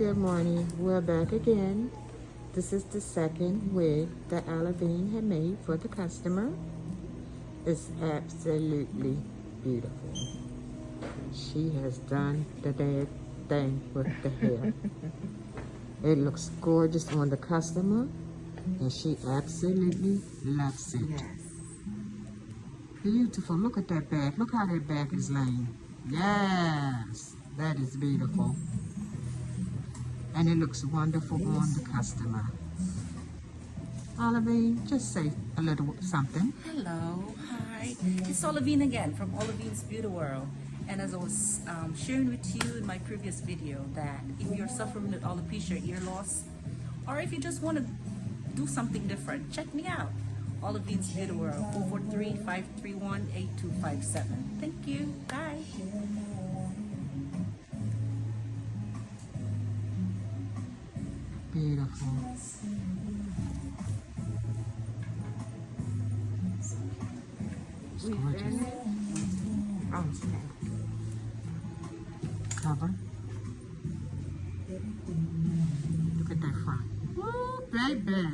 Good morning. We're back again. This is the second wig that Olivine had made for the customer. It's absolutely beautiful. She has done the damn thing with the hair. It looks gorgeous on the customer, and she absolutely loves it. Yes. Beautiful. Look at that back. Look how that back is laying. Yes, that is beautiful. And it looks wonderful on the customer. Olivine, just say a little something. Hello, hi. It's Olivine again from Olivine's Beauty World. And as I was sharing with you in my previous video, that if you're suffering with alopecia, ear loss, or if you just want to do something different, check me out. Olivine's Beauty World, 443-531-8257. Thank you. Bye. Beautiful. It's gorgeous. Oh, snap. Cover. Look at that front. Woo, baby.